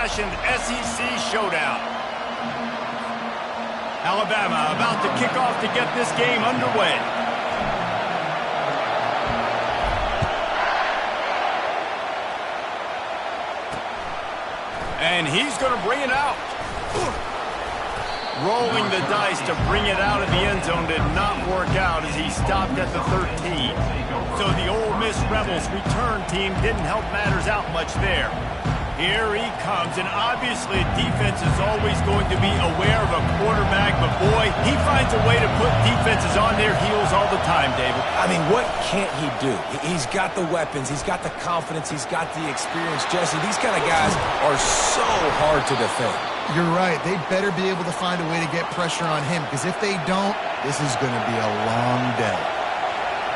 old-fashioned SEC showdown. Alabama about to kick off to get this game underway. And he's going to bring it out. Rolling the dice to bring it out of the end zone did not work out as he stopped at the 13. So the Ole Miss Rebels return team didn't help matters out much there. Here he comes, and obviously defense is always going to be aware of a quarterback, but boy, he finds a way to put defenses on their heels all the time, David. I mean, what can't he do? He's got the weapons, he's got the confidence, he's got the experience. Jesse, these kind of guys are so hard to defend. You're right. They better be able to find a way to get pressure on him, because if they don't, this is going to be a long day.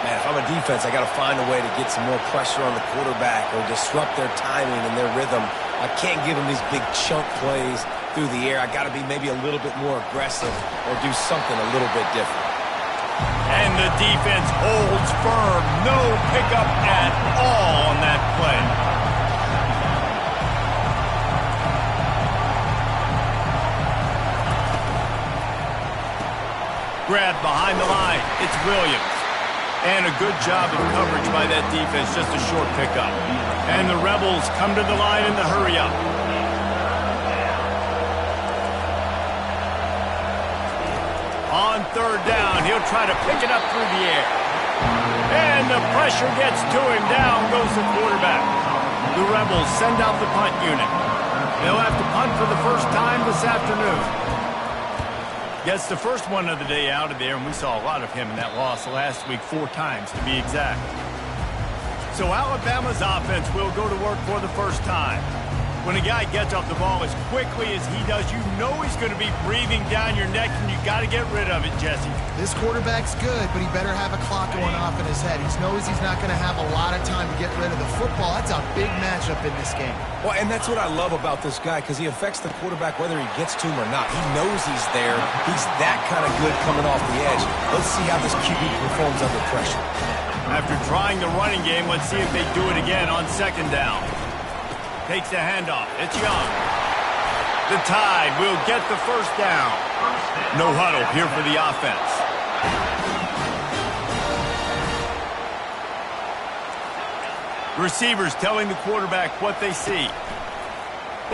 Man, if I'm a defense, I got to find a way to get some more pressure on the quarterback or disrupt their timing and their rhythm. I can't give them these big chunk plays through the air. I got to be maybe a little bit more aggressive or do something a little bit different. And the defense holds firm. No pickup at all on that play. Grab behind the line. It's Williams. And a good job of coverage by that defense, just a short pickup. And the Rebels come to the line in the hurry-up. On third down, he'll try to pick it up through the air. And the pressure gets to him. Down goes the quarterback. The Rebels send out the punt unit. They'll have to punt for the first time this afternoon. Gets the first one of the day out of there, and we saw a lot of him in that loss last week, 4 times to be exact. So Alabama's offense will go to work for the first time. When a guy gets off the ball as quickly as he does, you know he's going to be breathing down your neck, and you got to get rid of it, Jesse. This quarterback's good, but he better have a clock going off in his head. He knows he's not going to have a lot of time to get rid of the football. That's a big matchup in this game. Well, and that's what I love about this guy, because he affects the quarterback whether he gets to him or not. He knows he's there. He's that kind of good coming off the edge. Let's see how this QB performs under pressure. After trying the running game, let's see if they do it again on second down. Takes the handoff. It's Young. The Tide will get the first down. No huddle here for the offense. Receivers telling the quarterback what they see.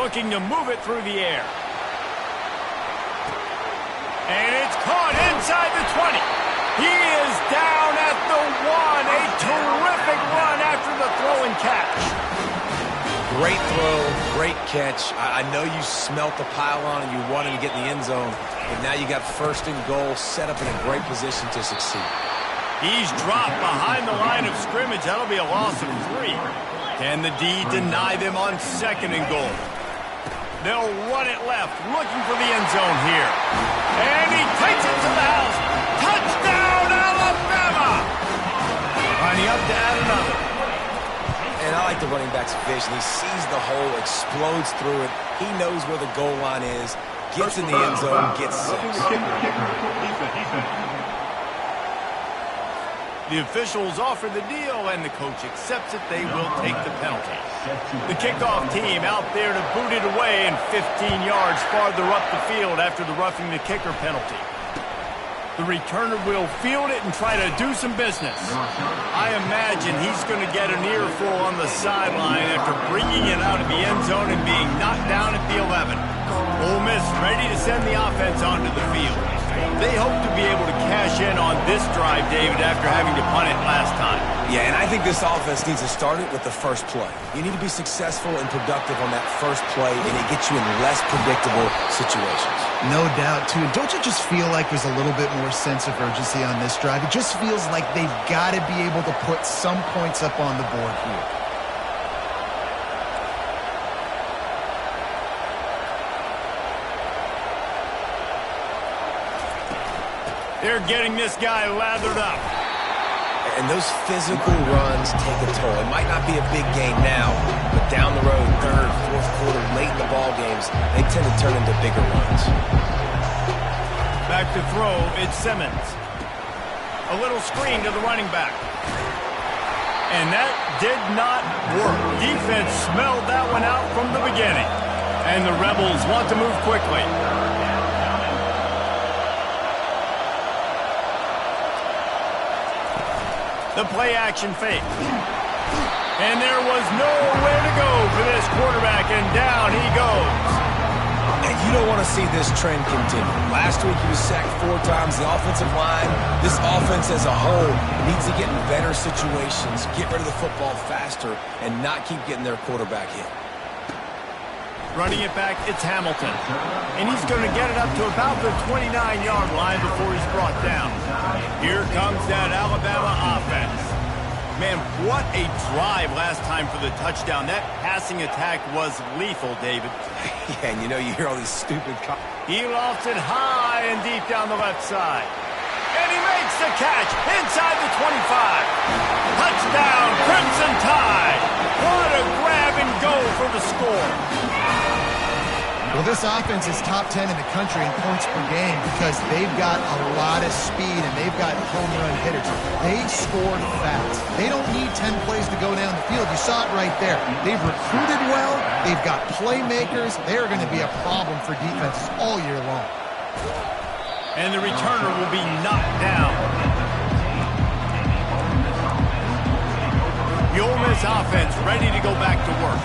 Looking to move it through the air. And it's caught inside the 20. He is down at the 1. A terrific run after the throw and catch. Great throw, great catch. I know you smelt the pylon and you wanted to get in the end zone, but now you got first and goal set up in a great position to succeed. He's dropped behind the line of scrimmage. That'll be a loss of 3. Can the D deny them on second and goal? They'll run it left, looking for the end zone here. And he takes it to the house. Touchdown, Alabama! Lining up to add another. And I like the running back's vision. He sees the hole, explodes through it. He knows where the goal line is, gets in the end zone, gets 6. The officials offer the deal, and the coach accepts it. They will take the penalty. The kickoff team out there to boot it away and 15 yards farther up the field after the roughing the kicker penalty. The returner will field it and try to do some business. I imagine he's going to get an earful on the sideline after bringing it out of the end zone and being knocked down at the 11. Ole Miss ready to send the offense onto the field. They hope to be able to cash in on this drive, David, after having to punt it last time. Yeah, and I think this offense needs to start it with the first play. You need to be successful and productive on that first play, and it gets you in less predictable situations. No doubt, too. Don't you just feel like there's a little bit more sense of urgency on this drive? It just feels like they've got to be able to put some points up on the board here. They're getting this guy lathered up. And those physical runs take a toll. It might not be a big gain now, but down the road, third, fourth quarter, late in the ball games, they tend to turn into bigger runs. Back to throw, it's Simmons. A little screen to the running back. And that did not work. Defense smelled that one out from the beginning. And the Rebels want to move quickly. The play action fake. And there was nowhere to go for this quarterback, and down he goes. And you don't want to see this trend continue. Last week he was sacked 4 times. The offensive line, this offense as a whole, needs to get in better situations, get rid of the football faster, and not keep getting their quarterback hit. Running it back, it's Hamilton. And he's going to get it up to about the 29-yard line before he's brought down. Here comes that Alabama offense. Man, what a drive last time for the touchdown. That passing attack was lethal, David. Yeah, and you hear all these stupid... He lofts it high and deep down the left side. And he makes the catch inside the 25. Touchdown, Crimson Tide. What a grab and go for the score. Well, this offense is top 10 in the country in points per game because they've got a lot of speed and they've got home run hitters. They scored fast. They don't need 10 plays to go down the field. You saw it right there. They've recruited well. They've got playmakers. They're going to be a problem for defenses all year long. And the returner will be knocked down. The Ole Miss offense ready to go back to work.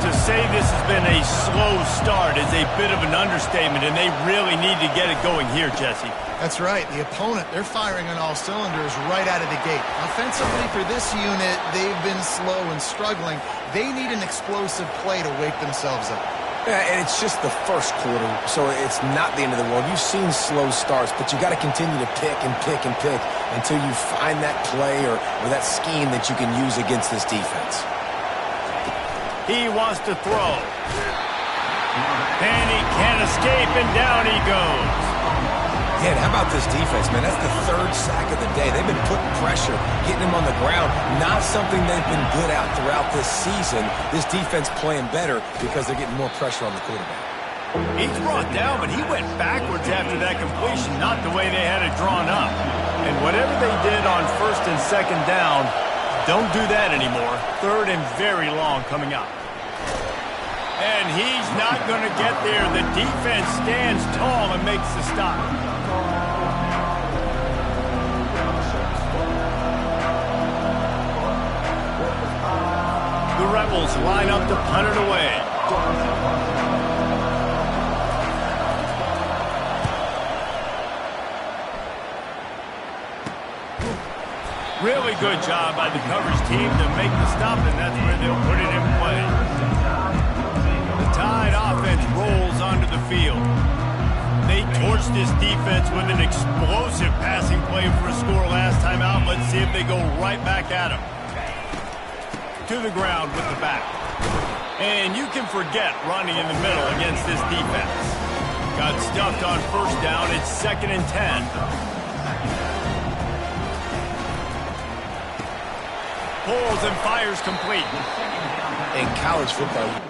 To say this has been a slow start is a bit of an understatement, and they really need to get it going here, Jesse. That's right. The opponent, they're firing on all cylinders right out of the gate. Offensively, for this unit, they've been slow and struggling. They need an explosive play to wake themselves up. Yeah, and it's just the first quarter, so it's not the end of the world. You've seen slow starts, but you got to continue to pick and pick and pick until you find that play or that scheme that you can use against this defense. He wants to throw. And he can't escape, and down he goes. Man, how about this defense, man? That's the 3rd sack of the day. They've been putting pressure, getting him on the ground. Not something they've been good at throughout this season. This defense playing better because they're getting more pressure on the quarterback. He's brought down, but he went backwards after that completion, not the way they had it drawn up. And whatever they did on 1st and 2nd down, don't do that anymore. 3rd and very long coming up. And he's not going to get there. The defense stands tall and makes the stop. The Rebels line up to punt it away. Really good job by the coverage team to make the stop, and that's where they'll put it in play. The Tide offense rolls onto the field. They torched this defense with an explosive passing play for a score last time out. Let's see if they go right back at him. To the ground with the back. And you can forget running in the middle against this defense. Got stuffed on 1st down. It's 2nd and 10. Pulls and fires complete. In college football...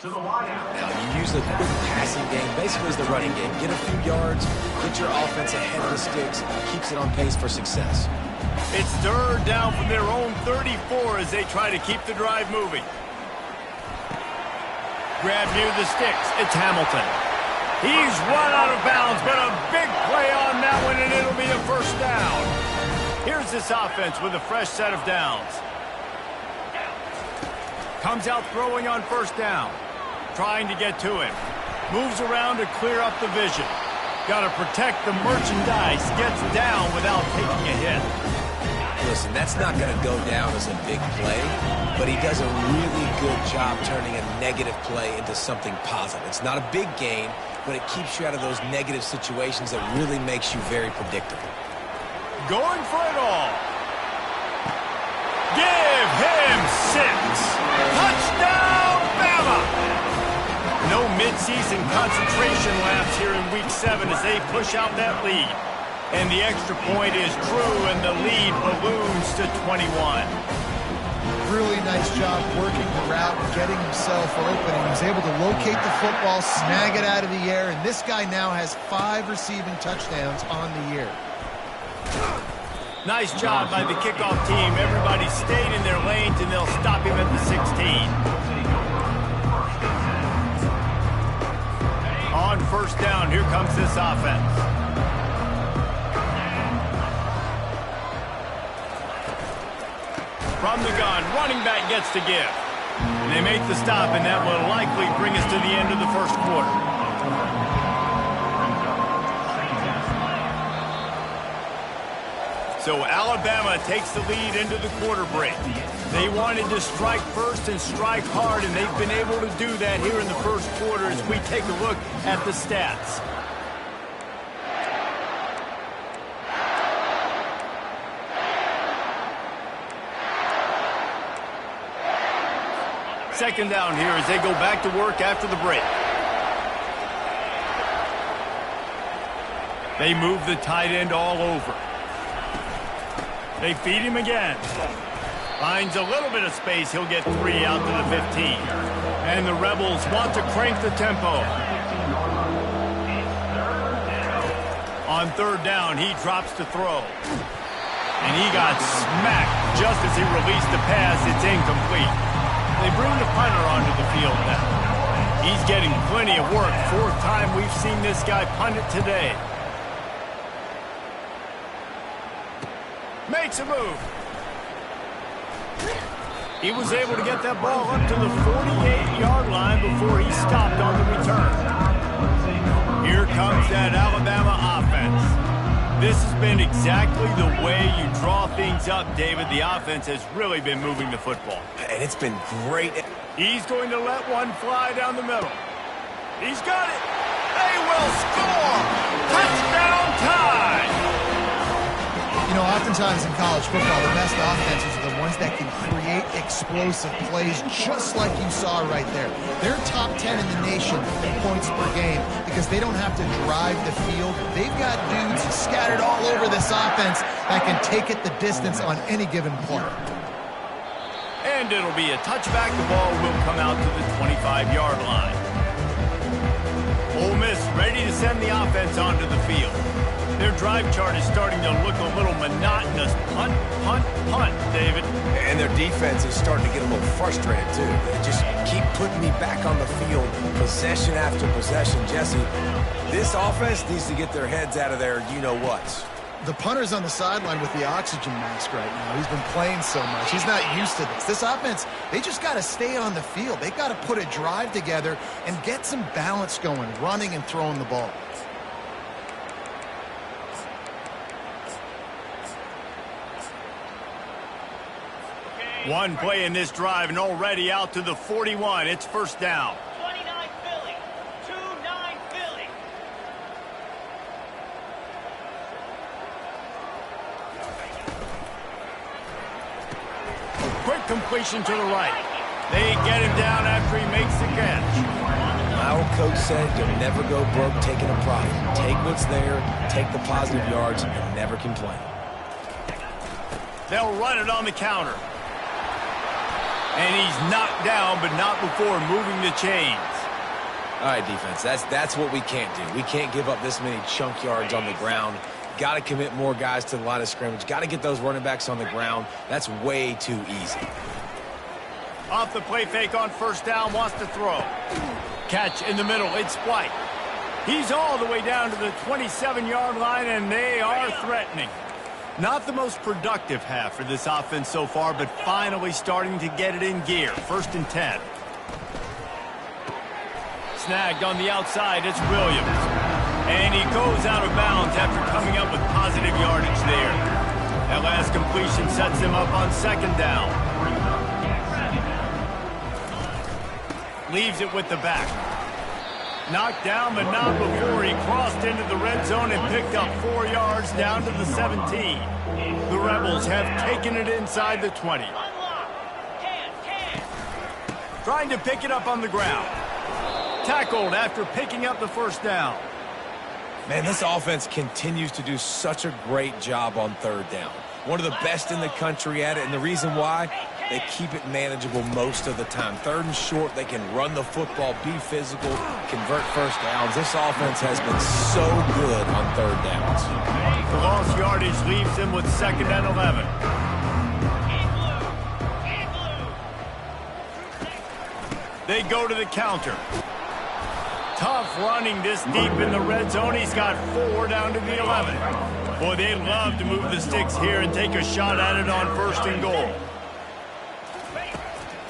Now, you use the quick passing game, basically as the running game. Get a few yards, get your offense ahead of the sticks, keeps it on pace for success. It's third down from their own 34 as they try to keep the drive moving. Grab near the sticks. It's Hamilton. He's run out of bounds, but a big play on that one, and it'll be a first down. Here's this offense with a fresh set of downs. Comes out throwing on first down. Trying to get to him. Moves around to clear up the vision. Got to protect the merchandise. Gets down without taking a hit. Listen, that's not going to go down as a big play, but he does a really good job turning a negative play into something positive. It's not a big gain, but it keeps you out of those negative situations that really makes you very predictable. Going for it all. Give him 6. Touchdown, Bama! No midseason concentration laps here in Week 7 as they push out that lead. And the extra point is true, and the lead balloons to 21. Really nice job working the route and getting himself open. He was able to locate the football, snag it out of the air, and this guy now has 5 receiving touchdowns on the year. Nice job by the kickoff team. Everybody stayed in their lanes, and they'll stop him at the 16. On first down, here comes this offense. From the gun, running back gets to give. They make the stop, and that will likely bring us to the end of the first quarter. So Alabama takes the lead into the quarter break. They wanted to strike first and strike hard, and they've been able to do that here in the first quarter as we take a look at the stats. Second down here as they go back to work after the break. They move the tight end all over. They feed him again. Finds a little bit of space. He'll get 3 out to the 15. And the Rebels want to crank the tempo. On third down, he drops to throw. And he got smacked just as he released the pass. It's incomplete. They bring the punter onto the field now. He's getting plenty of work. 4th time we've seen this guy punt it today. Makes a move. He was able to get that ball up to the 48-yard line before he stopped on the return. Here comes that Alabama offense. This has been exactly the way you draw things up, David. The offense has really been moving the football. And it's been great. He's going to let one fly down the middle. He's got it. They will score. Touchdown time. You know, oftentimes in college football, the best offenses are the ones that can create explosive plays just like you saw right there. They're top 10 in the nation in points per game because they don't have to drive the field. They've got dudes scattered all over this offense that can take it the distance on any given play. And it'll be a touchback. The ball will come out to the 25-yard line. Ole Miss ready to send the offense onto the field. Their drive chart is starting to look a little monotonous. Punt, punt, punt, David. And their defense is starting to get a little frustrated, too. They just keep putting me back on the field, possession after possession. Jesse, this offense needs to get their heads out of their you-know-whats. The punter's on the sideline with the oxygen mask right now. He's been playing so much. He's not used to this. This offense, they just got to stay on the field. They've got to put a drive together and get some balance going, running and throwing the ball. One play in this drive and already out to the 41. It's first down. 29 Philly. 2-9 Philly. Quick completion to the right. They get him down after he makes the catch. My old coach said you'll never go broke taking a profit. Take what's there, take the positive yards, and never complain. They'll run it on the counter. And he's knocked down, but not before moving the chains. All right, defense, that's what we can't do. We can't give up this many chunk yards on the ground. Got to commit more guys to the line of scrimmage. Got to get those running backs on the ground. That's way too easy. Off the play fake on first down, wants to throw. Catch in the middle, it's White. He's all the way down to the 27-yard line, and they are threatening. Not the most productive half for this offense so far, but finally starting to get it in gear. 1st and 10. Snagged on the outside, it's Williams. And he goes out of bounds after coming up with positive yardage there. That last completion sets him up on 2nd down. Leaves it with the back. Knocked down, but not before he crossed into the red zone and picked up 4 yards down to the 17. The Rebels have taken it inside the 20. Trying to pick it up on the ground. Tackled after picking up the 1st down. Man, this offense continues to do such a great job on 3rd down. One of the best in the country at it, and the reason why, they keep it manageable most of the time. 3rd and short, they can run the football, be physical, convert 1st downs. This offense has been so good on 3rd downs. The lost yardage leaves him with 2nd and 11. They go to the counter. Tough running this deep in the red zone. He's got 4 down to the 11. Boy, they love to move the sticks here and take a shot at it on 1st and goal.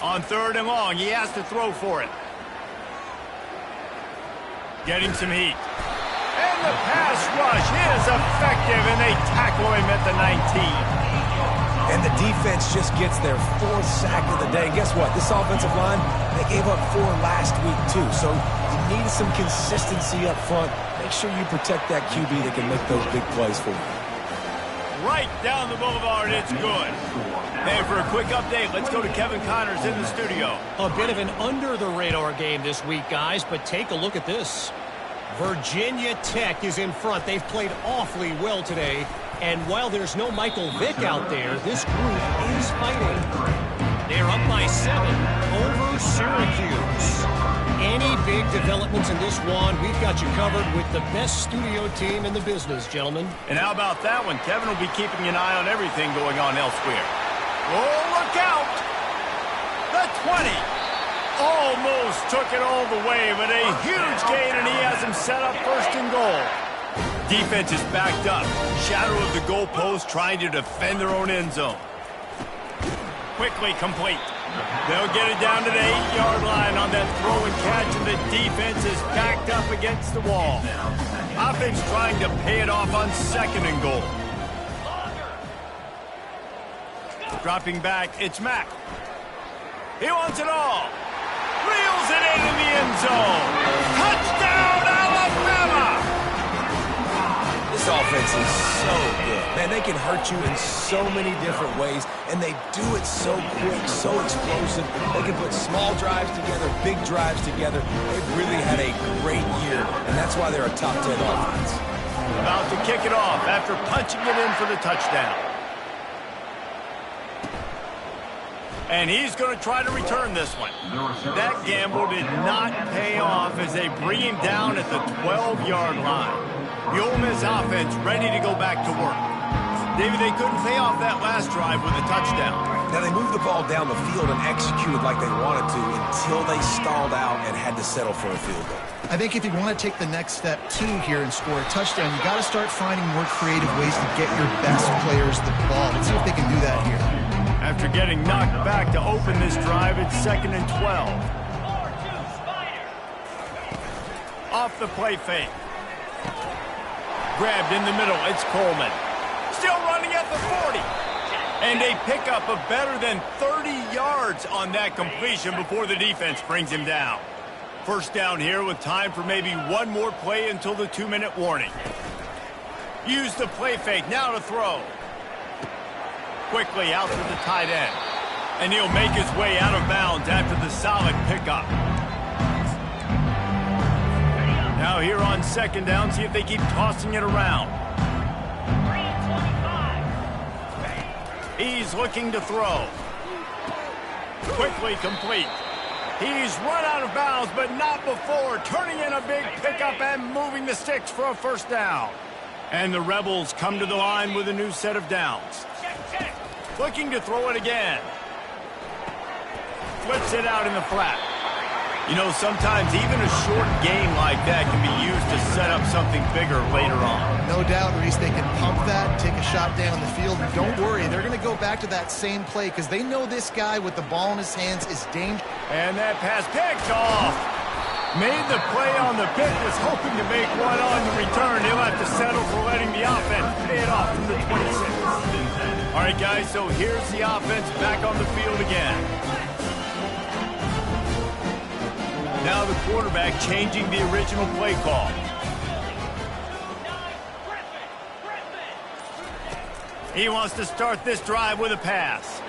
On 3rd and long, he has to throw for it. Getting some heat. And the pass rush is effective, and they tackle him at the 19. And the defense just gets their 4th sack of the day. And guess what? This offensive line, they gave up 4 last week, too. So you need some consistency up front. Make sure you protect that QB that can make those big plays for you. Right down the boulevard, it's good. And for a quick update, let's go to Kevin Connors in the studio. A bit of an under-the-radar game this week, guys, but take a look at this. Virginia Tech is in front. They've played awfully well today. And while there's no Michael Vick out there, this group is fighting. They're up by 7 over Syracuse. Any big developments in this one, we've got you covered with the best studio team in the business, gentlemen. And how about that one? Kevin will be keeping an eye on everything going on elsewhere. Oh, look out! The 20. Almost took it all the way, but a huge gain, and he has him set up 1st and goal. Defense is backed up. Shadow of the goalpost trying to defend their own end zone. Quickly complete. They'll get it down to the 8-yard line on that throw and catch, and the defense is backed up against the wall. Offense trying to pay it off on 2nd and goal. Dropping back, it's Mack. He wants it all. Reels it in the end zone. Touchdown, Alabama! This offense is so good. Man, they can hurt you in so many different ways, and they do it so quick, so explosive. They can put small drives together, big drives together. They've really had a great year, and that's why they're a top 10 offense. About to kick it off after punching it in for the touchdown. And he's going to try to return this one. That gamble did not pay off as they bring him down at the 12-yard line. The Ole Miss offense ready to go back to work. David, they couldn't pay off that last drive with a touchdown. Now, they moved the ball down the field and executed like they wanted to until they stalled out and had to settle for a field goal. I think if you want to take the next step, too, here and score a touchdown, you got to start finding more creative ways to get your best players the ball. Let's see if they can do that here. After getting knocked back to open this drive, it's 2nd and 12. Off the play fake. Grabbed in the middle, it's Coleman. Still running at the 40. And a pickup of better than 30 yards on that completion before the defense brings him down. 1st down here with time for maybe one more play until the 2-minute warning. Use the play fake, now to throw. Quickly out to the tight end. And he'll make his way out of bounds after the solid pickup. Now here on 2nd down, see if they keep tossing it around. He's looking to throw. Quickly complete. He's run out of bounds, but not before turning in a big pickup and moving the sticks for a first down. And the Rebels come to the line with a new set of downs. Looking to throw it again. Flips it out in the flat. You know, sometimes even a short game like that can be used to set up something bigger later on. No doubt, Reese, they can pump that, take a shot down the field, and don't worry, they're going to go back to that same play because they know this guy with the ball in his hands is dangerous. And that pass picked off. Made the play on the pick, was hoping to make one on the return. He'll have to settle for letting the offense pay it off from the 26. All right, guys, so here's the offense back on the field again. Now the quarterback changing the original play call. He wants to start this drive with a pass.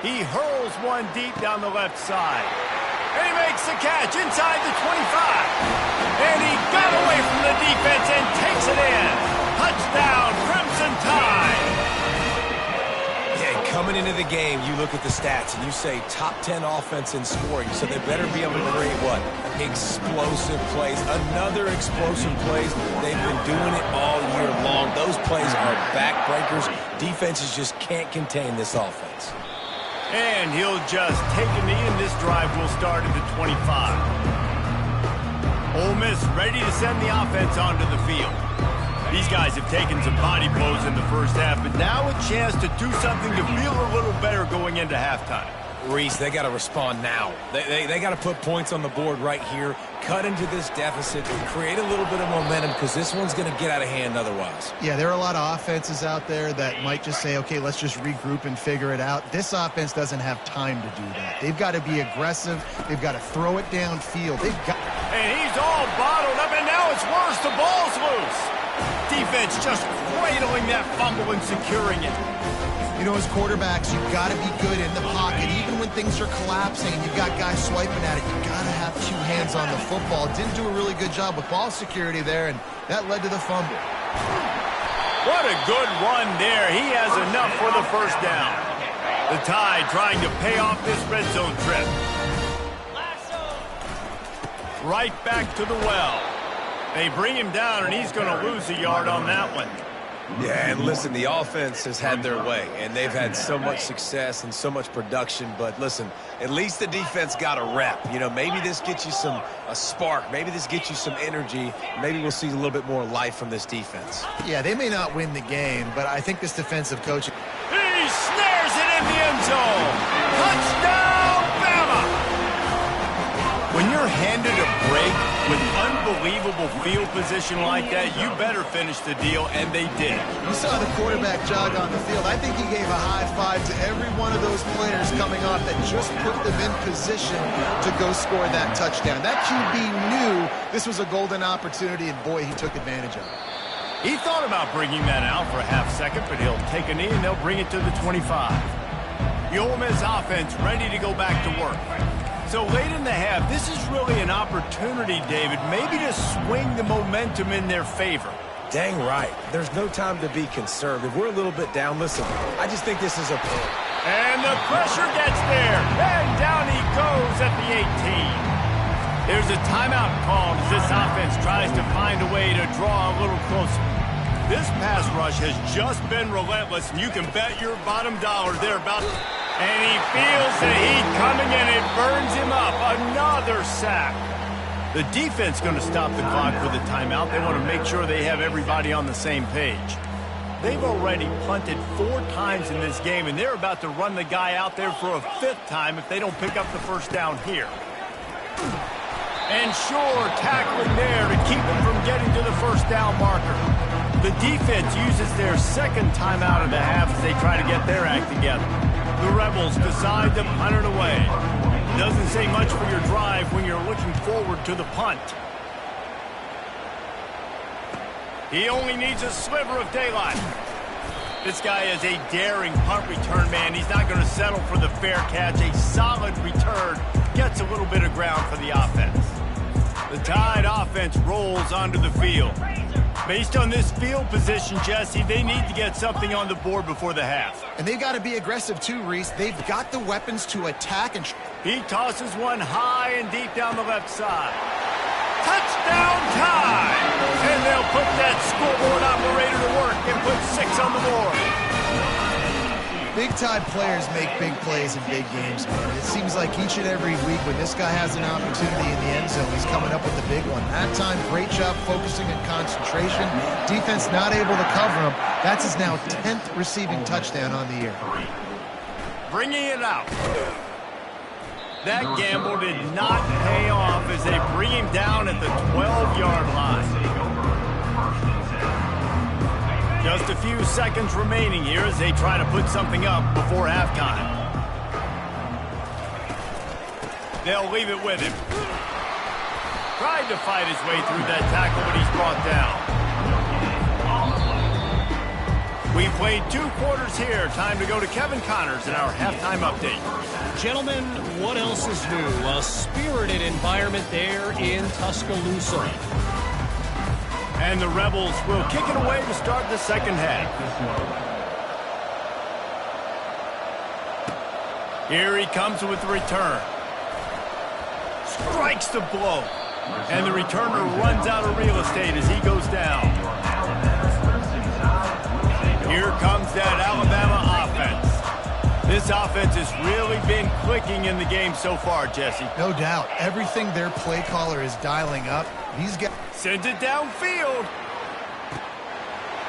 He hurls one deep down the left side. And he makes the catch inside the 25. And he got away from the defense and takes it in. Touchdown, Crimson Tide. Coming into the game, you look at the stats and you say top 10 offense in scoring, so they better be able to create what? Explosive plays. Another explosive plays. They've been doing it all year long. Those plays are backbreakers. Defenses just can't contain this offense. And he'll just take a knee, and this drive will start at the 25. Ole Miss ready to send the offense onto the field. These guys have taken some body blows in the first half, but now a chance to do something to feel a little better going into halftime. Reese, they got to respond now. They got to put points on the board right here, cut into this deficit, create a little bit of momentum because this one's going to get out of hand otherwise. Yeah, there are a lot of offenses out there that might just say, okay, let's just regroup and figure it out. This offense doesn't have time to do that. They've got to be aggressive. They've got to throw it downfield. And he's all bottled up, and now it's worse. The ball's loose. Defense just cradling that fumble and securing it. You know, as quarterbacks, you've got to be good in the pocket. Even when things are collapsing and you've got guys swiping at it, you've got to have two hands on the football. Didn't do a really good job with ball security there, and that led to the fumble. What a good run there. He has enough for the first down. The Tide trying to pay off this red zone trip. Right back to the well. They bring him down, and he's going to lose a yard on that one. Yeah, and listen, the offense has had their way, and they've had so much success and so much production. But listen, at least the defense got a rep. You know, maybe this gets you a spark. Maybe this gets you some energy. Maybe we'll see a little bit more life from this defense. Yeah, they may not win the game, but I think this defensive coaching. He snares it in the end zone. Touchdown, Bama! When you're handed a break with unbelievable field position like that, you better finish the deal, and they did. You saw the quarterback jog on the field. I think he gave a high five to every one of those players coming off that just put them in position to go score that touchdown. That QB knew this was a golden opportunity, and boy, he took advantage of it. He thought about bringing that out for a half second, but he'll take a knee, and they'll bring it to the 25. The Ole Miss offense ready to go back to work. So late in the half, this is really an opportunity, David, maybe to swing the momentum in their favor. Dang right. There's no time to be conservative. We're a little bit down. Listen, I just think this is a... And the pressure gets there. And down he goes at the 18. There's a timeout called as this offense tries to find a way to draw a little closer. This pass rush has just been relentless, and you can bet your bottom dollar they're about to... And he feels the heat coming, and it burns him up. Another sack. The defense going to stop the clock with a timeout. They want to make sure they have everybody on the same page. They've already punted 4 times in this game, and they're about to run the guy out there for a 5th time if they don't pick up the first down here. And sure, tackling there to keep him from getting to the first down marker. The defense uses their second timeout of the half as they try to get their act together. The Rebels decide to punt it away. Doesn't say much for your drive when you're looking forward to the punt. He only needs a sliver of daylight. This guy is a daring punt return man. He's not going to settle for the fair catch. A solid return gets a little bit of ground for the offense. The Tide offense rolls onto the field. Based on this field position, Jesse, they need to get something on the board before the half. And they've got to be aggressive too, Reese. They've got the weapons to attack and... He tosses one high and deep down the left side. Touchdown time! And they'll put that scoreboard operator to work and put 6 on the board. Big-time players make big plays in big games, man. It seems like each and every week when this guy has an opportunity in the end zone, he's coming up with a big one. That time, great job focusing and concentration. Defense not able to cover him. That's his now 10th receiving touchdown on the year. Bringing it out. That gamble did not pay off as they bring him down at the 12-yard line. Just a few seconds remaining here as they try to put something up before halftime. They'll leave it with him. Tried to fight his way through that tackle, but he's brought down. We played 2 quarters here. Time to go to Kevin Connors in our halftime update. Gentlemen, what else is new? A spirited environment there in Tuscaloosa. And the Rebels will kick it away to start the second half. Here he comes with the return. Strikes the blow. And the returner runs out of real estate as he goes down. Here comes that Alabama offense. This offense has really been clicking in the game so far, Jesse. No doubt. Everything their play caller is dialing up, these guys... Sends it downfield.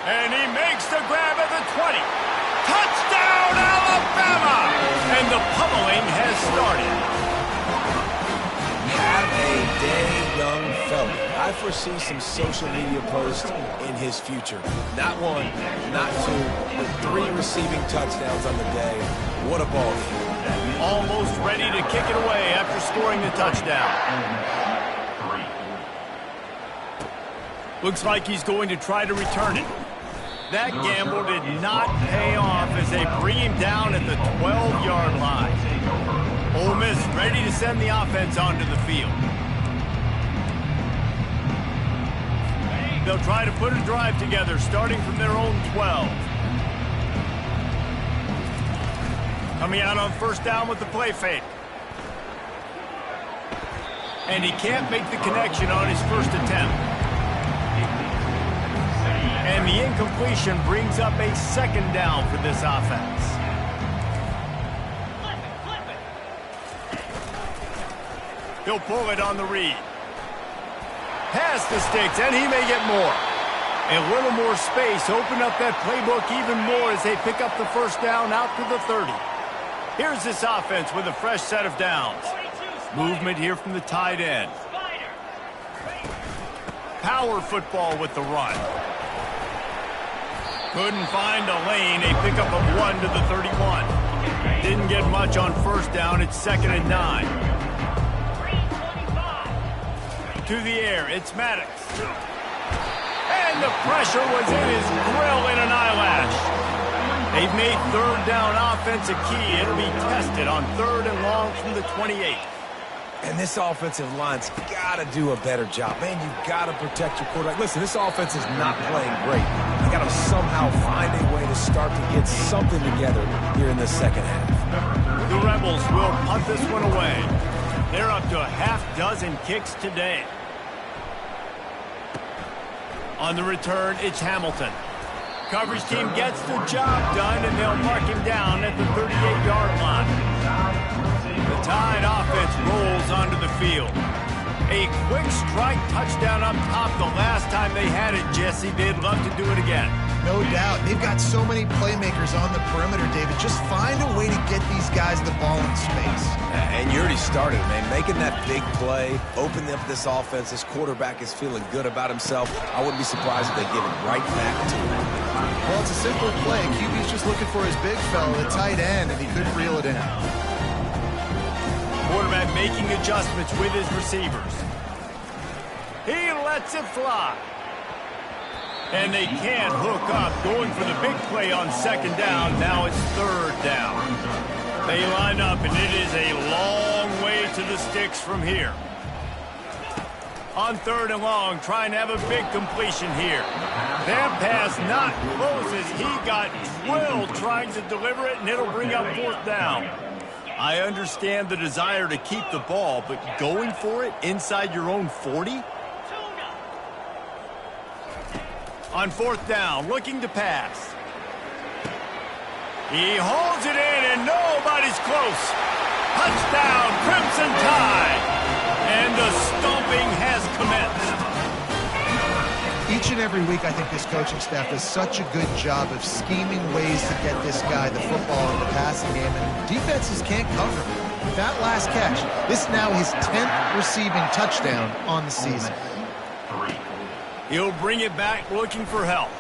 And he makes the grab at the 20. Touchdown, Alabama! And the pummeling has started. Have a day, young fella. I foresee some social media posts in his future. Not 1, not 2, but 3 receiving touchdowns on the day. What a ball game. Almost ready to kick it away after scoring the touchdown. Looks like he's going to try to return it. That gamble did not pay off as they bring him down at the 12-yard line. Ole Miss ready to send the offense onto the field. They'll try to put a drive together starting from their own 12. Coming out on first down with the play fake. And he can't make the connection on his first attempt. And the incompletion brings up a second down for this offense. He'll pull it on the read. Past the sticks, and he may get more. A little more space, open up that playbook even more as they pick up the first down out to the 30. Here's this offense with a fresh set of downs. Movement here from the tight end. Power football with the run. Couldn't find a lane, a pickup of 1 to the 31. Didn't get much on first down, it's 2nd and 9. To the air, it's Maddox. And the pressure was in his grill in an eyelash. They've made third down offense a key. It'll be tested on 3rd and long from the 28. And this offensive line's got to do a better job. Man, you've got to protect your quarterback. Listen, this offense is not playing great. They got to somehow find a way to start to get something together here in the second half. The Rebels will punt this one away. They're up to a half-dozen kicks today. On the return, it's Hamilton. Coverage team gets the job done, and they'll mark him down at the 38-yard line. The Tide offense rolls onto the field. A quick strike touchdown up top the last time they had it, Jesse. They'd love to do it again. No doubt. They've got so many playmakers on the perimeter, David. Just find a way to get these guys the ball in space. And you already started, man. Making that big play, opening up this offense. This quarterback is feeling good about himself. I wouldn't be surprised if they give it right back to him. Well, it's a simple play. QB's just looking for his big fella, the tight end, and he couldn't reel it in. Quarterback making adjustments with his receivers. He lets it fly. And they can't hook up, going for the big play on second down. Now it's third down. They line up, and it is a long way to the sticks from here. On 3rd and long, trying to have a big completion here. That pass not closes. He got drilled trying to deliver it, and it'll bring up 4th down. I understand the desire to keep the ball, but going for it inside your own 40? On 4th down, looking to pass. He holds it in, and nobody's close. Touchdown, Crimson Tide! And the stomping has commenced. Each and every week, I think this coaching staff does such a good job of scheming ways to get this guy the football in the passing game, and defenses can't cover him. With that last catch, this is now his 10th receiving touchdown on the season. He'll bring it back looking for help.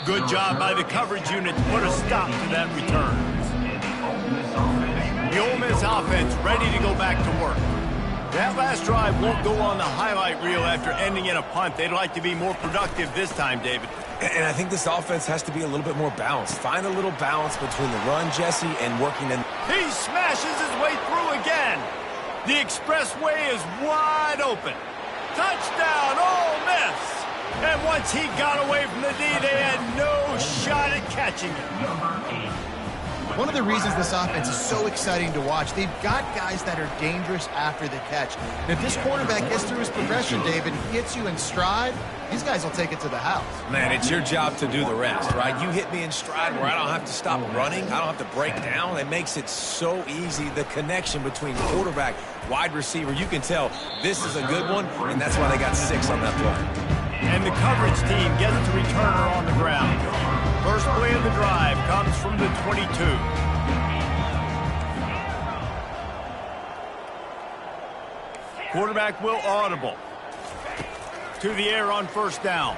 Good job by the coverage unit to put a stop to that return. The Ole Miss offense ready to go back to work. That last drive won't go on the highlight reel after ending in a punt. They'd like to be more productive this time, David. And I think this offense has to be a little bit more balanced. Find a little balance between the run, Jesse, and working in. He smashes his way through again. The expressway is wide open. Touchdown, Ole Miss. And once he got away from the D, they had no shot at catching him. One of the reasons this offense is so exciting to watch, they've got guys that are dangerous after the catch. And if this quarterback gets through his progression, David, and gets you in stride, these guys will take it to the house. Man, it's your job to do the rest, right? You hit me in stride where I don't have to stop running. I don't have to break down. It makes it so easy, the connection between quarterback, wide receiver. You can tell this is a good one, and that's why they got 6 on that play. And the coverage team gets the returner on the ground. First play of the drive comes from the 22. Quarterback will audible. To the air on 1st down.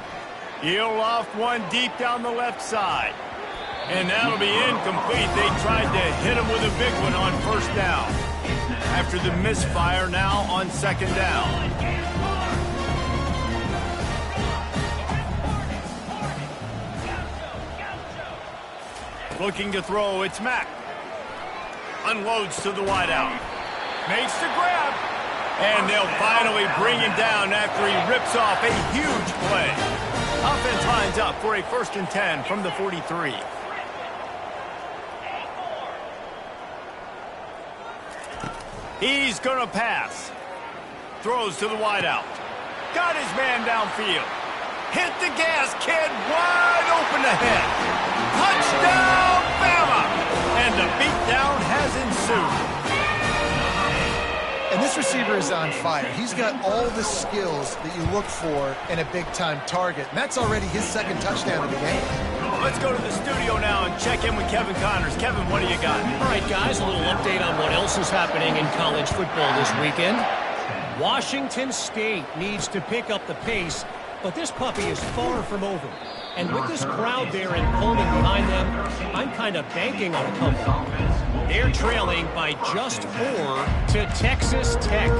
He'll loft one deep down the left side. And that'll be incomplete. They tried to hit him with a big one on 1st down. After the misfire, now on 2nd down. Looking to throw, it's Mack. Unloads to the wideout. Makes the grab. And they'll finally bring him down after he rips off a huge play. Offense lines up for a 1st and 10 from the 43. He's going to pass. Throws to the wideout. Got his man downfield. Hit the gas, kid. Wide open ahead. Touchdown, Bama! And the beatdown has ensued. And this receiver is on fire. He's got all the skills that you look for in a big-time target. And that's already his 2nd touchdown of the game. Let's go to the studio now and check in with Kevin Connors. Kevin, what do you got? All right, guys, a little update on what else is happening in college football this weekend. Washington State needs to pick up the pace, but this puppy is far from over. And with this crowd there in Pullman behind them, I'm kind of banking on a comeback. They're trailing by just 4 to Texas Tech.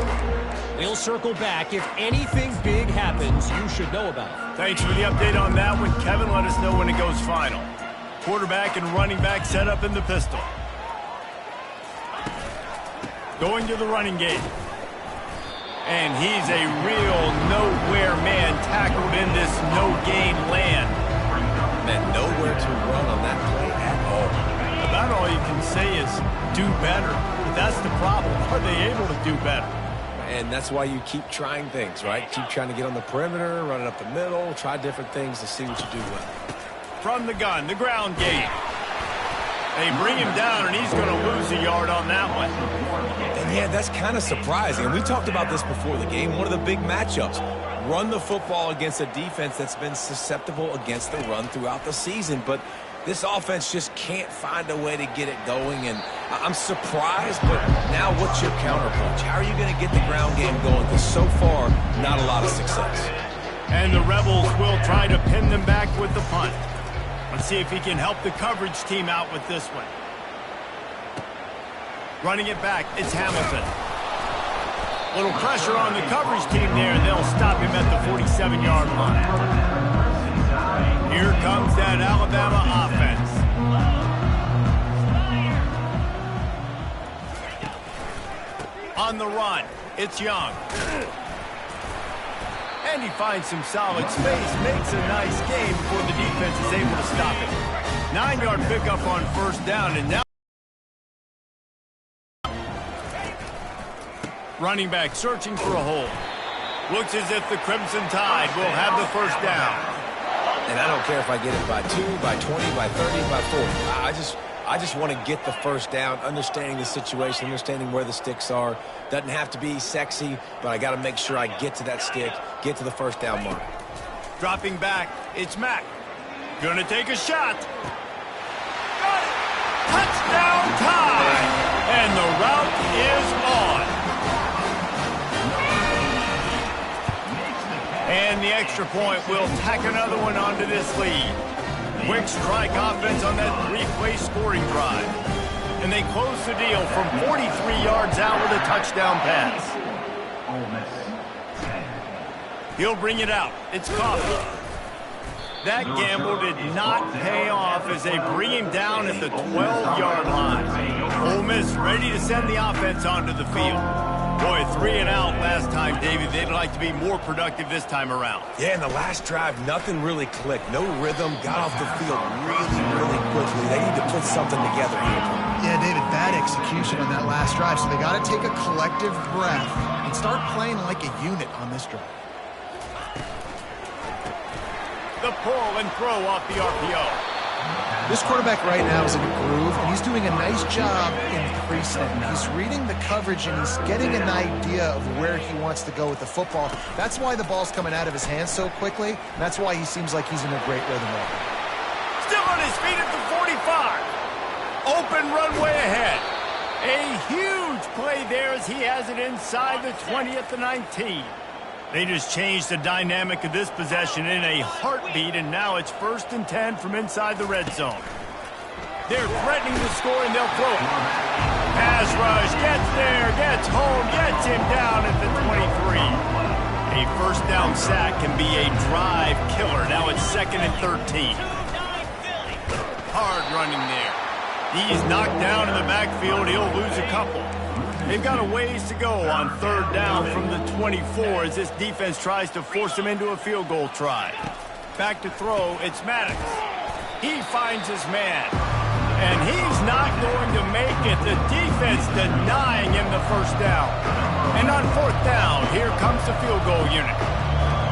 We'll circle back. If anything big happens, you should know about it. Thanks for the update on that one, Kevin. Let us know when it goes final. Quarterback and running back set up in the pistol. Going to the running game. And he's a real nowhere man tackled in this no-gain land. Man, nowhere to run on that play at all. About all you can say is do better. But that's the problem. Are they able to do better? And that's why you keep trying things, right? Keep trying to get on the perimeter, run it up the middle, try different things to see what you do well. From the gun, the ground game. They bring him down, and he's going to lose a yard on that one. And yeah, that's kind of surprising. And we talked about this before the game. One of the big matchups. Run the football against a defense that's been susceptible against the run throughout the season. But this offense just can't find a way to get it going. And I'm surprised, but now what's your counterpunch? How are you going to get the ground game going? Because so far, not a lot of success. And the Rebels will try to pin them back with the punt. Let's see if he can help the coverage team out with this one. Running it back, it's Hamilton. Little pressure on the coverage team there, and they'll stop him at the 47-yard line. Here comes that Alabama offense. On the run, It's Young. And he finds some solid space, makes a nice game before the defense is able to stop it. 9-yard pickup on first down, and now running back searching for a hole. Looks as if the Crimson Tide will have the first down. And I don't care if I get it by 2, by 20, by 30, by 40. I just want to get the first down, understanding the situation, understanding where the sticks are. Doesn't have to be sexy, but I got to make sure I get to that stick, get to the first down mark. Dropping back, it's Mack. Gonna take a shot. Got it! Touchdown Tide! And the route is on. And the extra point will tack another one onto this lead. Quick strike offense on that 3-play scoring drive. And they close the deal from 43 yards out with a touchdown pass. He'll bring it out. It's Coffey. That gamble did not pay off as they bring him down at the 12-yard line. Ole Miss ready to send the offense onto the field. Boy, 3 and out last time, David. They'd like to be more productive this time around. Yeah, in the last drive, nothing really clicked. No rhythm, got off the field really quickly. They need to put something together here. Yeah, David, bad execution on that last drive, so they got to take a collective breath and start playing like a unit on this drive. The pull and throw off the RPO. This quarterback right now is in a groove, and he's doing a nice job increasing it. He's reading the coverage, and he's getting an idea of where he wants to go with the football. That's why the ball's coming out of his hands so quickly, and that's why he seems like he's in a great rhythm right now. Still on his feet at the 45. Open runway ahead. A huge play there as he has it inside the 20 at the 19. They just changed the dynamic of this possession in a heartbeat, and now it's 1st and 10 from inside the red zone. They're threatening to score, and they'll throw it. Pass rush, gets there, gets home, gets him down at the 23. A first down sack can be a drive killer. Now it's 2nd and 13. Hard running there. He's knocked down in the backfield. He'll lose a couple. They've got a ways to go on 3rd down from the 24 as this defense tries to force him into a field goal try. Back to throw, it's Maddox. He finds his man, and he's not going to make it. The defense denying him the first down. And on 4th down, here comes the field goal unit.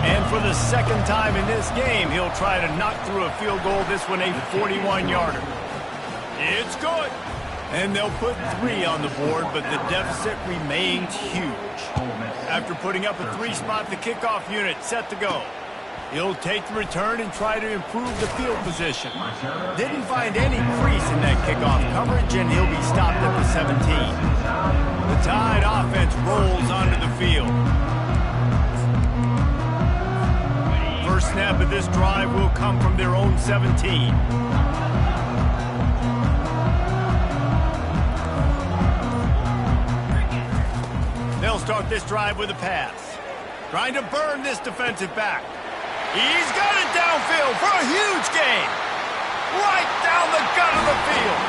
And for the 2nd time in this game, he'll try to knock through a field goal, this one a 41-yarder. It's good. And they'll put 3 on the board, but the deficit remains huge. After putting up a 3-spot, the kickoff unit set to go. He'll take the return and try to improve the field position. Didn't find any crease in that kickoff coverage, and he'll be stopped at the 17. The Tide offense rolls onto the field. First snap of this drive will come from their own 17. They'll start this drive with a pass. Trying to burn this defensive back. He's got it downfield for a huge gain. Right down the gut of the field.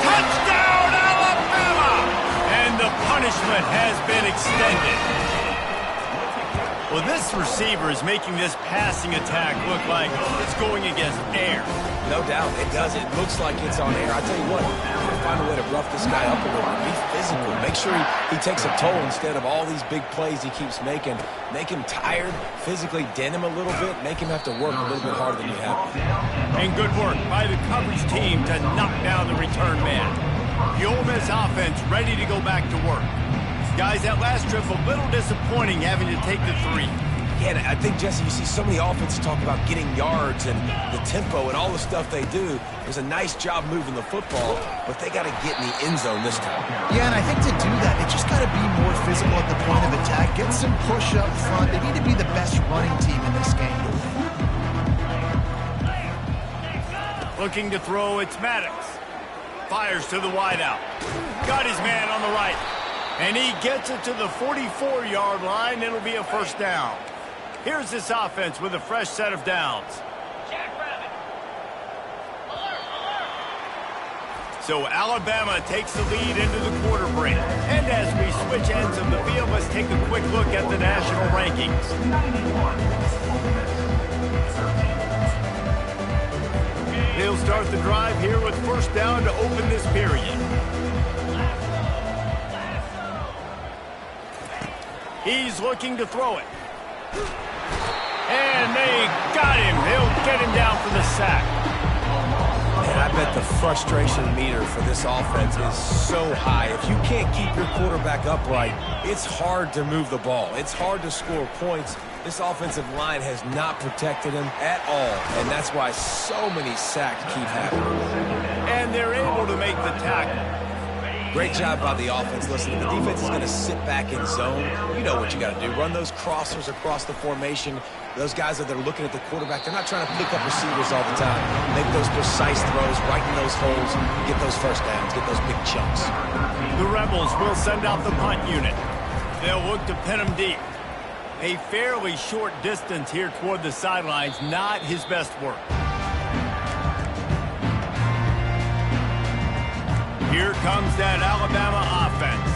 Touchdown, Alabama! And the punishment has been extended. Well, this receiver is making this passing attack look like it's going against air. No doubt, it does. It looks like it's on air. I tell you what, find a way to rough this guy up a little bit. Be physical. Make sure he takes a toll instead of all these big plays he keeps making. Make him tired, physically dent him a little bit, make him have to work a little bit harder than you have. And good work by the coverage team to knock down the return man. The Ole Miss offense ready to go back to work. Guys, that last trip a little disappointing having to take the 3. Yeah, I think, Jesse, you see so many offenses talk about getting yards and the tempo and all the stuff they do. It was a nice job moving the football, but they got to get in the end zone this time. Yeah, and I think to do that, they just got to be more physical at the point of attack, get some push up front. They need to be the best running team in this game. Looking to throw, it's Maddox. Fires to the wideout. Got his man on the right. And he gets it to the 44-yard line. It'll be a first down. Here's this offense with a fresh set of downs. So Alabama takes the lead into the quarter break. And as we switch ends of the field, let's take a quick look at the national rankings. They'll start the drive here with first down to open this period. He's looking to throw it. And they got him. They'll get him down for the sack. And I bet the frustration meter for this offense is so high. If you can't keep your quarterback upright, it's hard to move the ball. It's hard to score points. This offensive line has not protected him at all, and that's why so many sacks keep happening. And they're able to make the tackle. Great job by the offense. Listen, the defense is going to sit back in zone. You know what you got to do. Run those crossers across the formation. Those guys that are looking at the quarterback, they're not trying to pick up receivers all the time. Make those precise throws, right in those holes, get those first downs, get those big chunks. The Rebels will send out the punt unit. They'll look to pin him deep. A fairly short distance here toward the sidelines, not his best work. Here comes that Alabama offense.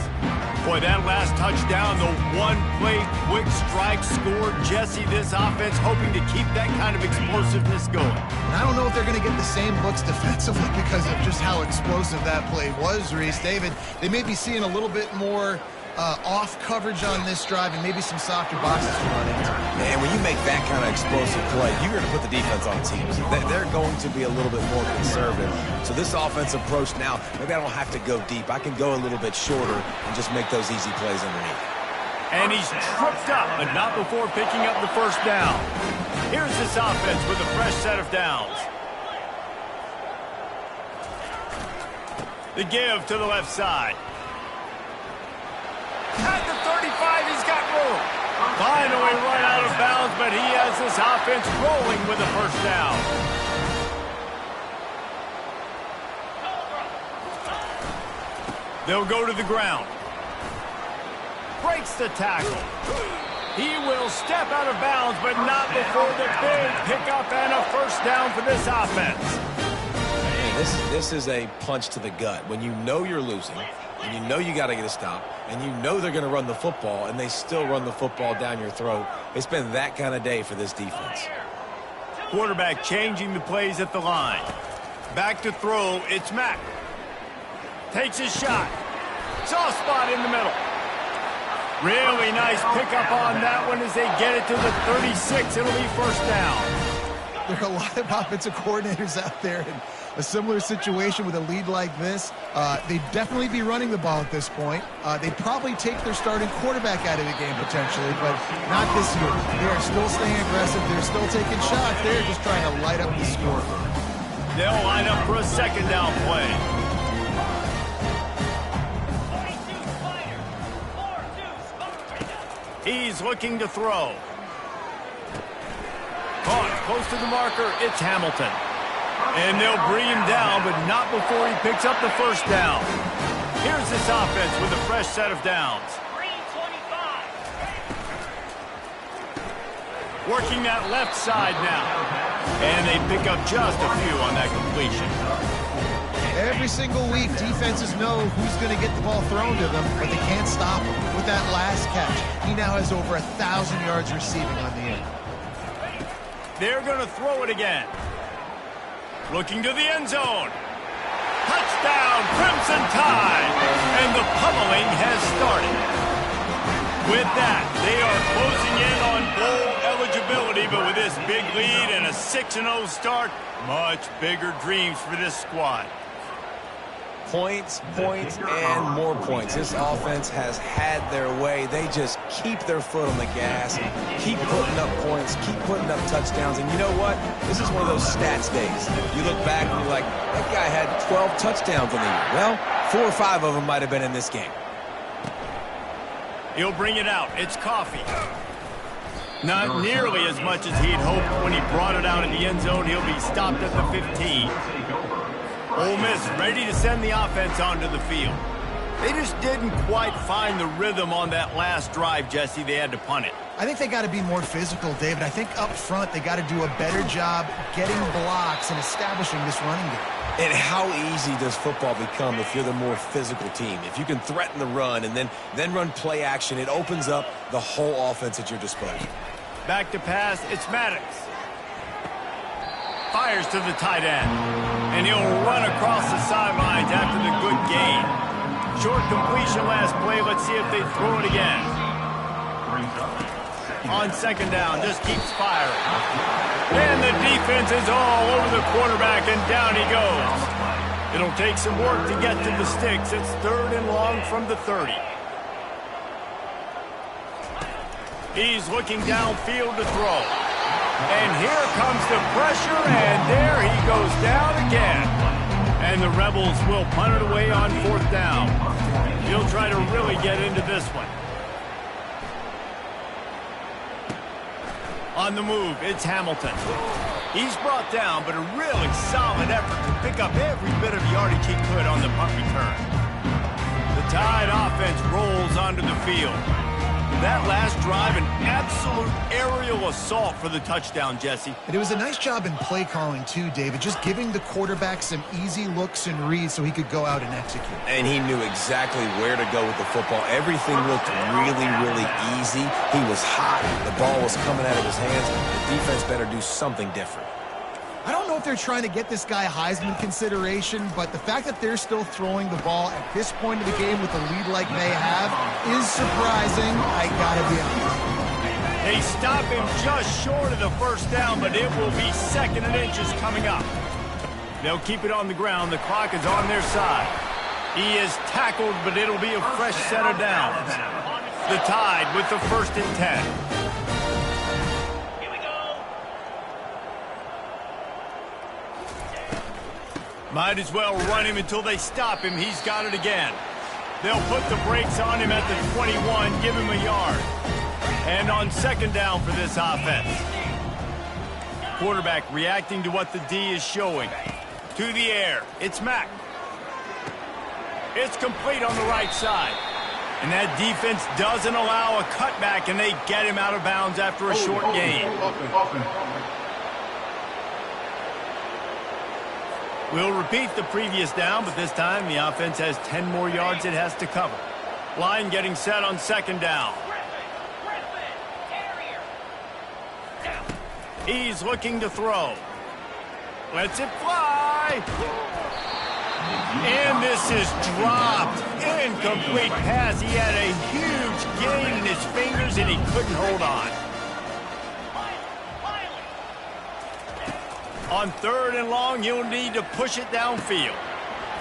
Boy, that last touchdown, the one-play quick strike score. Jesse, this offense hoping to keep that kind of explosiveness going. I don't know if they're going to get the same looks defensively because of just how explosive that play was, Reese. David, they may be seeing a little bit more off coverage on this drive and maybe some softer boxes to run into. And when you make that kind of explosive play, you're going to put the defense on teams. They're going to be a little bit more conservative. So this offense approach now, maybe I don't have to go deep. I can go a little bit shorter and just make those easy plays underneath. And he's tripped up, but not before picking up the first down. Here's this offense with a fresh set of downs. The give to the left side. At the 35, he's got room. Finally run out of bounds, but he has this offense rolling with a first down. They'll go to the ground. Breaks the tackle. He will step out of bounds, but not before the big pickup and a first down for this offense. This is a punch to the gut. When you know you're losing, and you know you got to get a stop, and you know they're going to run the football, and they still run the football down your throat. It's been that kind of day for this defense. Quarterback changing the plays at the line. Back to throw, it's Mack. Takes his shot. Soft spot in the middle. Really nice pickup on that one as they get it to the 36. It'll be first down. There are a lot of offensive coordinators out there in a similar situation with a lead like this. They'd definitely be running the ball at this point. They'd probably take their starting quarterback out of the game potentially, but not this year. They are still staying aggressive. They're still taking shots. They're just trying to light up the score. They'll line up for a second down play. He's looking to throw. Caught close to the marker, it's Hamilton. And they'll bring him down, but not before he picks up the first down. Here's this offense with a fresh set of downs. Working that left side now. And they pick up just a few on that completion. Every single week, defenses know who's going to get the ball thrown to them, but they can't stop him. With that last catch, he now has over 1,000 yards receiving on the end. They're going to throw it again. Looking to the end zone. Touchdown, Crimson Tide. And the pummeling has started. With that, they are closing in on bowl eligibility, but with this big lead and a 6-0 start, much bigger dreams for this squad. Points, points, and more points. This offense has had their way. They just keep their foot on the gas, keep putting up points, keep putting up touchdowns. And you know what? This is one of those stats days. You look back and you're like, that guy had 12 touchdowns in the year. Well, 4 or 5 of them might have been in this game. He'll bring it out. It's Coffee. Not nearly as much as he'd hoped when he brought it out in the end zone. He'll be stopped at the 15. Ole Miss ready to send the offense onto the field. They just didn't quite find the rhythm on that last drive, Jesse. They had to punt it. I think they got to be more physical, David. I think up front they got to do a better job getting blocks and establishing this running game. And how easy does football become if you're the more physical team? If you can threaten the run and then run play action, it opens up the whole offense at your disposal. Back to pass, it's Maddox. Fires to the tight end. And he'll run across the sidelines after the good gain. Short completion last play. Let's see if they throw it again. On second down, just keeps firing. And the defense is all over the quarterback, and down he goes. It'll take some work to get to the sticks. It's 3rd and long from the 30. He's looking downfield to throw. And here comes the pressure, and there he goes down again. And the Rebels will punt it away on 4th down. He'll try to really get into this one. On the move, it's Hamilton. He's brought down, but a really solid effort to pick up every bit of yardage he could on the punt return. The Tide offense rolls onto the field. That last drive, an absolute aerial assault for the touchdown, Jesse. And it was a nice job in play calling too, David, just giving the quarterback some easy looks and reads so he could go out and execute. And he knew exactly where to go with the football. Everything looked really, really easy. He was hot. The ball was coming out of his hands. The defense better do something different. I don't know if they're trying to get this guy Heisman consideration, but the fact that they're still throwing the ball at this point of the game with a lead like they have is surprising. I gotta be honest. They stop him just short of the 1st down, but it will be 2nd and inches coming up. They'll keep it on the ground. The clock is on their side. He is tackled, but it'll be a fresh set of downs. The Tide with the 1st and 10. Might as well run him until they stop him. He's got it again. They'll put the brakes on him at the 21, give him a yard. And on 2nd down for this offense. Quarterback reacting to what the D is showing. To the air, it's Mack. It's complete on the right side. And that defense doesn't allow a cutback, and they get him out of bounds after a short gain. We'll repeat the previous down, but this time the offense has 10 more yards it has to cover. Line getting set on 2nd down. He's looking to throw. Lets it fly. And this is dropped. Incomplete pass. He had a huge gain in his fingers, and he couldn't hold on. On 3rd and long, you'll need to push it downfield.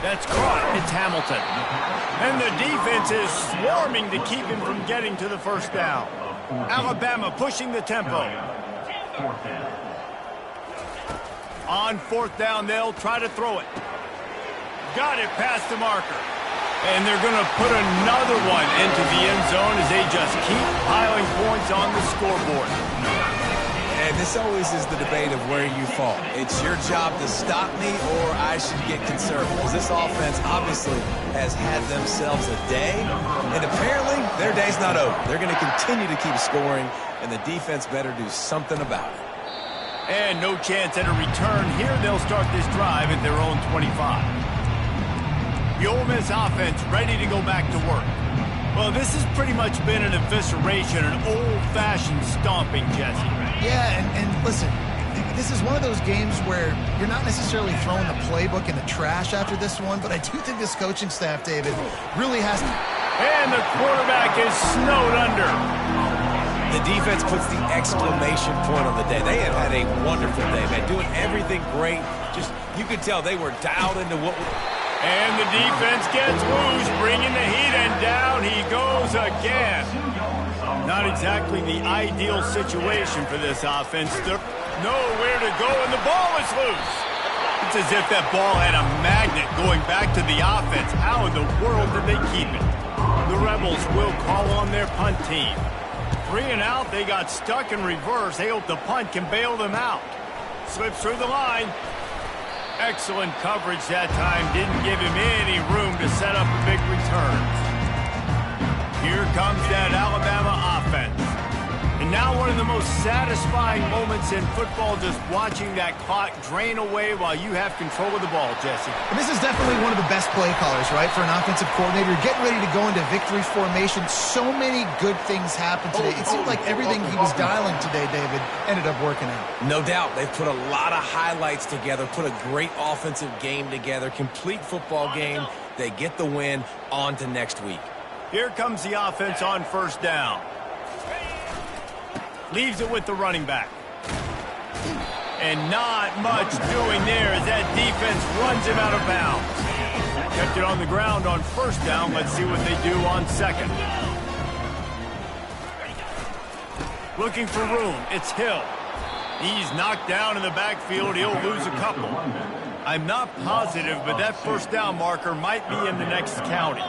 That's caught. It's Hamilton. And the defense is swarming to keep him from getting to the 1st down. Alabama pushing the tempo. On 4th down, they'll try to throw it. Got it past the marker. And they're going to put another one into the end zone as they just keep piling points on the scoreboard. And this always is the debate of where you fall. It's your job to stop me, or I should get conservative. Because this offense obviously has had themselves a day, and apparently their day's not over. They're going to continue to keep scoring, and the defense better do something about it. And no chance at a return here. They'll start this drive at their own 25. The Ole Miss offense ready to go back to work. Well, this has pretty much been an evisceration, an old-fashioned stomping, Jesse. Yeah, and listen, this is one of those games where you're not necessarily throwing the playbook in the trash after this one, but I do think this coaching staff, David, really has to... And the quarterback is snowed under. The defense puts the exclamation point on the day. They have had a wonderful day, man, doing everything great. Just, you could tell they were dialed into what... And the defense gets loose, bringing the heat, and down he goes again. Not exactly the ideal situation for this offense. Nowhere to go, and the ball is loose. It's as if that ball had a magnet going back to the offense. How in the world did they keep it? The Rebels will call on their punt team. 3 and out, they got stuck in reverse. They hope the punt can bail them out. Slips through the line. Excellent coverage that time. Didn't give him any room to set up a big return. Here comes that Alabama offense. And now one of the most satisfying moments in football, just watching that clock drain away while you have control of the ball, Jesse. And this is definitely one of the best play callers, right, for an offensive coordinator. You're getting ready to go into victory formation. So many good things happened today. It seemed like everything he was dialing today, David, ended up working out. No doubt. They've put a lot of highlights together, put a great offensive game together, complete football game. They get the win. On to next week. Here comes the offense on first down. Leaves it with the running back. And not much doing there as that defense runs him out of bounds. Kept it on the ground on first down. Let's see what they do on second. Looking for room. It's Hill. He's knocked down in the backfield. He'll lose a couple. I'm not positive, but that first down marker might be in the next county.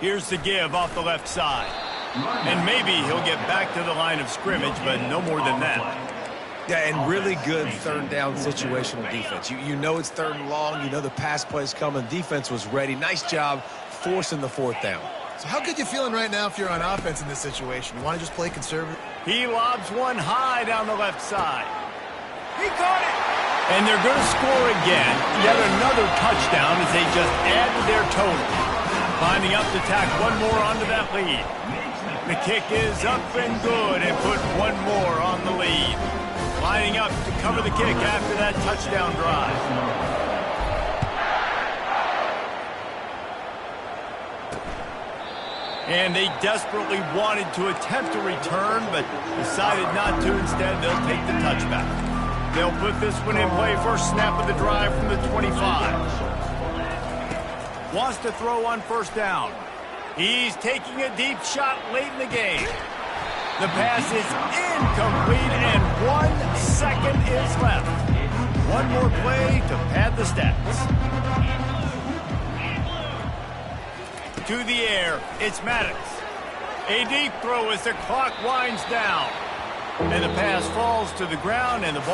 Here's the give off the left side. And maybe he'll get back to the line of scrimmage, but no more than that. Yeah, and really good third down situational defense. You know it's third and long. You know the pass play's coming. Defense was ready. Nice job forcing the fourth down. So how good you feeling right now if you're on offense in this situation? You want to just play conservative? He lobs one high down the left side. He caught it! And they're going to score again. Yet another touchdown as they just add to their total. Climbing up to tack one more onto that lead. The kick is up and good and put one more on the lead. Lining up to cover the kick after that touchdown drive. And they desperately wanted to attempt a return, but decided not to. Instead, they'll take the touchback. They'll put this one in play. First snap of the drive from the 25. Wants to throw on first down. He's taking a deep shot late in the game. The pass is incomplete, and 1 second is left. One more play to pad the stats. To the air, it's Maddox. A deep throw as the clock winds down. And the pass falls to the ground, and the ball